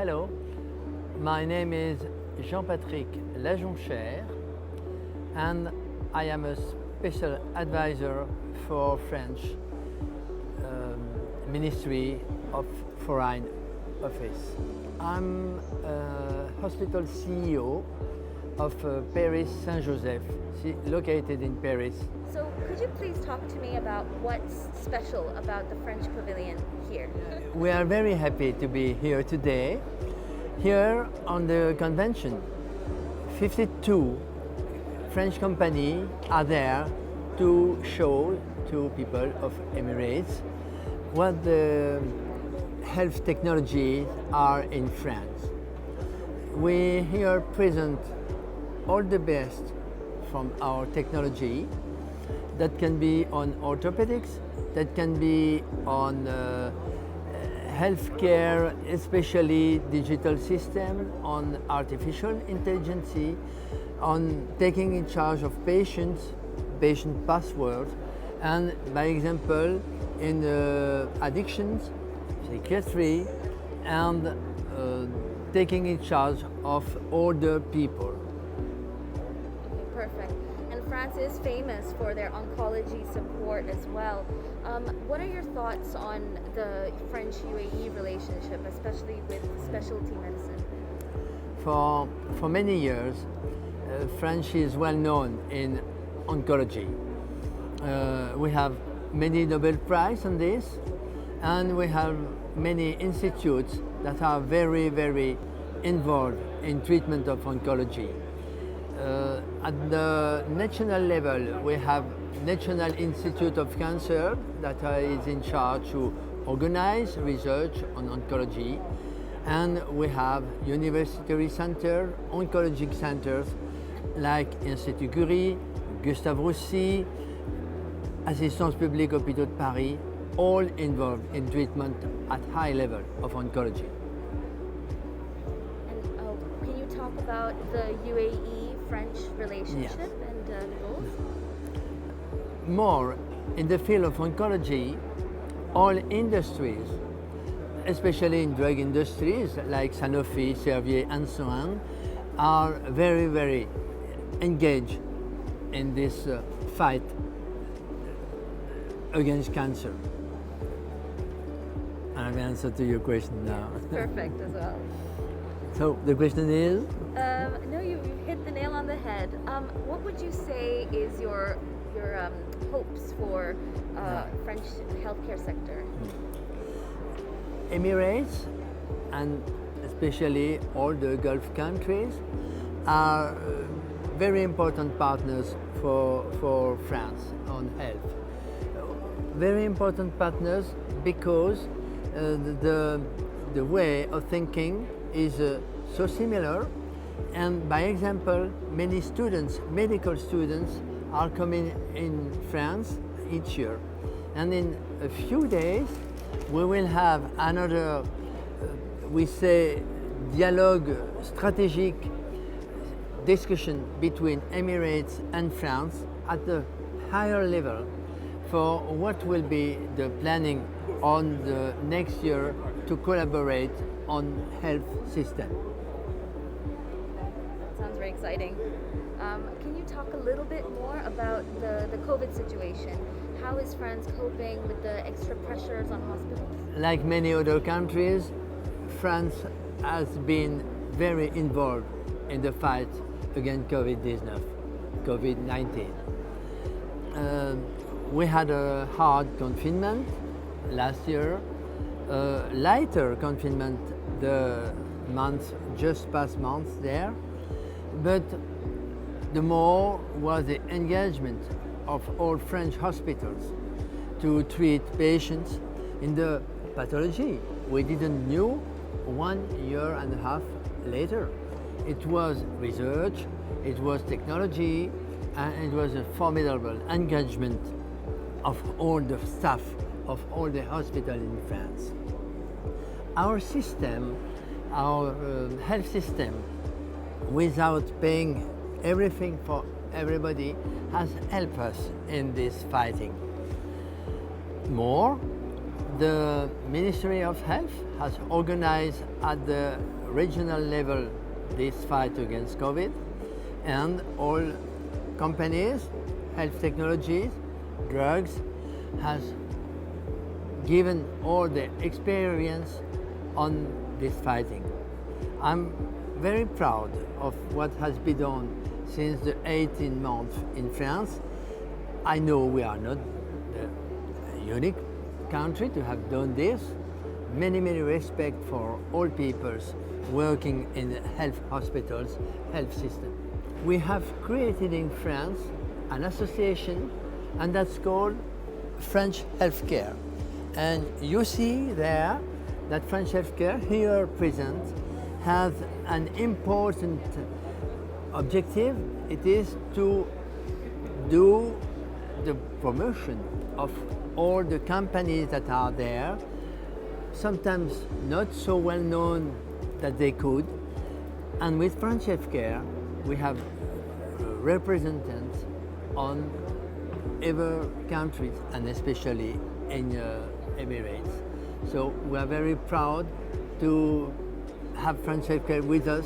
Hello, my name is Jean-Patrick Lajonchere and I am a special advisor for French Ministry of Foreign Office. I'm a hospital CEO of Paris Saint-Joseph, located in Paris. So could you please talk to me about what's special about the French pavilion here? We are very happy to be here today. Here on the convention, 52 French companies are there to show to people of Emirates what the health technologies are in France. We here present all the best from our technology that can be on orthopedics, that can be on healthcare, especially digital system, on artificial intelligence, on taking in charge of patients, patient passwords, and by example in addictions, psychiatry, and taking in charge of older people. Okay, perfect. And France is famous for their oncology support as well. What are your thoughts on the French-UAE relationship, especially with specialty medicine? For many years, France is well known in oncology. We have many Nobel Prizes on this, and we have many institutes that are very, very involved in treatment of oncology. At the national level, we have National Institute of Cancer that is in charge to organize research on oncology, and we have university center, oncologic centers like Institut Curie, Gustave Roussy, Assistance Publique Hôpitaux de Paris, all involved in treatment at high level of oncology. And can you talk about the UAE-French relationship and the goals? More in the field of oncology, all industries, especially in drug industries like Sanofi, Servier, and so on, are very, very engaged in this fight against cancer. I've answered to your question now. Perfect as well. So the question is? No, you hit the nail on the head. What would you say is your hopes for French healthcare sector? Emirates, and especially all the Gulf countries, are very important partners for France on health. Very important partners because the way of thinking is so similar, and by example, many students, medical students, are coming in France each year. And in a few days, we will have another, we say, dialogue strategic discussion between Emirates and France at the higher level for what will be the planning on the next year to collaborate on health system. That sounds very exciting. Can you talk a little bit more about the COVID situation? How is France coping with the extra pressures on hospitals? Like many other countries, France has been very involved in the fight against COVID-19. We had a hard confinement last year, lighter confinement the past month there, but the more was the engagement of all French hospitals to treat patients in the pathology we didn't know 1.5 years later. It was research, it was technology, and it was a formidable engagement of all the staff of all the hospitals in France. Our system, our health system, without paying everything for everybody, has helped us in this fighting. More, The Ministry of Health has organized at the regional level this fight against COVID, and all companies, health technologies, drugs, has given all the experience on this fighting. I'm very proud of what has been done since the 18 months in France. I know we are not the unique country to have done this. Many respect for all peoples working in health hospitals, health system. We have created in France an association, and that's called French Healthcare. And you see there that French Healthcare here present has an important objective. It is to do the promotion of all the companies that are there, sometimes not so well known that they could. And with French Healthcare, we have representatives on other countries, and especially in Emirates. So we are very proud to have French Healthcare with us,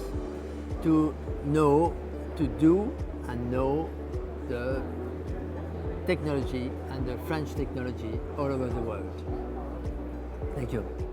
to know, to do and know the technology and the French technology all over the world. Thank you.